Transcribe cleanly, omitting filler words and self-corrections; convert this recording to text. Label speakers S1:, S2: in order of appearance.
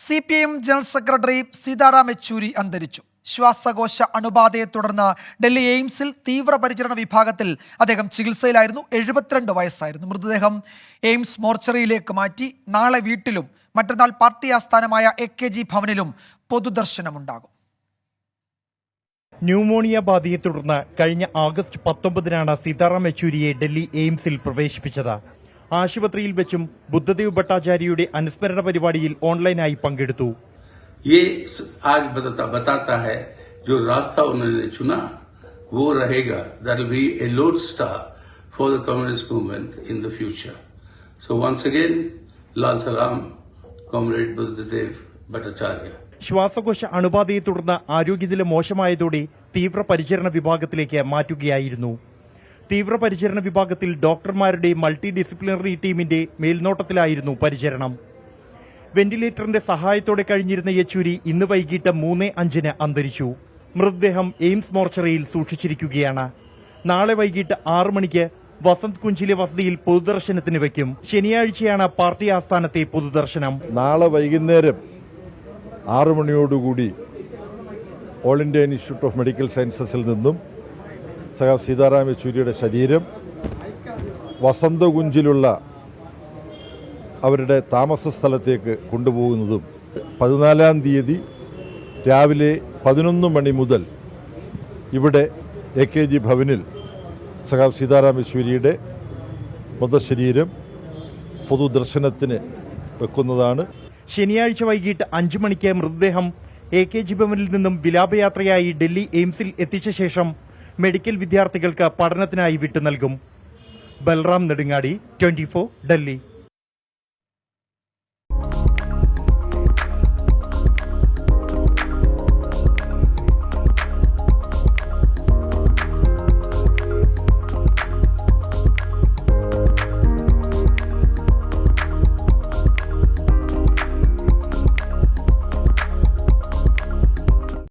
S1: CPM general secretary Sitaram Yechury അന്തരിച്ചു. ശ്വാസകോശ അണുബാധയെ തുടർന്ന് ഡൽഹി എയിംസിൽ തീവ്രപരിചരണ വിഭാഗത്തിൽ അദ്ദേഹം ചികിത്സയിലായിരുന്നു. 72 വയസ്സായിരുന്നു. മൃതദേഹം എയിംസ് മോർച്ചറിയിലേക്ക് മാറ്റി. നാളെ വീട്ടിലും മറ്റന്നാൾ പാർട്ടി ആസ്ഥാനമായ AKG ഭവനിലും പൊതുദർശനമുണ്ടാകും.
S2: ന്യൂമോണിയ ബാധയെ തുടർന്ന് കഴിഞ്ഞ ആഗസ്റ്റ് 19-നാണ് സീതാറാം യെച്ചൂരിയെ ഡൽഹി എയിംസിൽ പ്രവേശിപ്പിച്ചത്. ആശുപത്രിയിൽ വെച്ചും ബുദ്ധദേവ് ഭട്ടാചാര്യയുടെ അനുസ്മരണ പരിപാടിയിൽ ഓൺലൈനായി പങ്കെടുത്തു.
S3: ये आज बताता है जो रास्ता उन्होंने चुना वो रहेगा. That will be a lodestar for the communist movement in the future. So once again, Lal Salam, Comrade Buddhadev Bhattacharya.
S2: ശ്വാസകോശ അണുബാധയെ തുടർന്ന് ആരോഗ്യനില മോശമായതോടെ തീവ്രപരിചരണ വിഭാഗത്തിലേക്ക് മാറ്റുകയായിരുന്നു. തീവ്രപരിചരണ വിഭാഗത്തിൽ ഡോക്ടർമാരുടെ മൾട്ടി ഡിസിപ്ലിനറി ടീമിന്റെ മേൽനോട്ടത്തിലായിരുന്നു പരിചരണം. വെന്റിലേറ്ററിന്റെ സഹായത്തോടെ കഴിഞ്ഞിരുന്ന യെച്ചൂരി ഇന്ന് വൈകിട്ട് 3:05 അന്തരിച്ചു. മൃതദേഹം എയിംസ് മോർച്ചറിയിൽ സൂക്ഷിച്ചിരിക്കുകയാണ്. നാളെ വൈകിട്ട് 6 മണിക്ക് വസന്ത് കുഞ്ചിലെ വസതിയിൽ പൊതുദർശനത്തിന് വയ്ക്കും. ശനിയാഴ്ചയാണ് പാർട്ടി ആസ്ഥാനത്തെ പൊതുദർശനം.
S4: നാളെ വൈകുന്നേരം 6 മണിയോടുകൂടി all India institute of medical സയൻസസിൽ നിന്നും സഖാവ് സീതാറാം യെച്ചൂരിയുടെ ശരീരം വസന്തകുഞ്ചിലുള്ള അവരുടെ താമസ സ്ഥലത്തേക്ക് കൊണ്ടുപോകുന്നതും 14-ാം തീയതി രാവിലെ 11 മണി മുതൽ ഇവിടെ AKG ഭവനിൽ സഖാവ് സീതാറാം യെച്ചൂരിയുടെ മൃതശരീരം പൊതുദർശനത്തിന് വെക്കുന്നതാണ്.
S2: ശനിയാഴ്ച വൈകിട്ട് 5 മണിക്ക് മൃതദേഹം AKG ഭവനിൽ നിന്നും വിലാപയാത്രയായി ഡൽഹി എയിംസിൽ എത്തിച്ച ശേഷം മെഡിക്കൽ വിദ്യാർത്ഥികൾക്ക് പഠനത്തിനായി വിട്ടു നൽകും. ബൽറാം നെടുങ്ങാടി, 24 ഡൽഹി.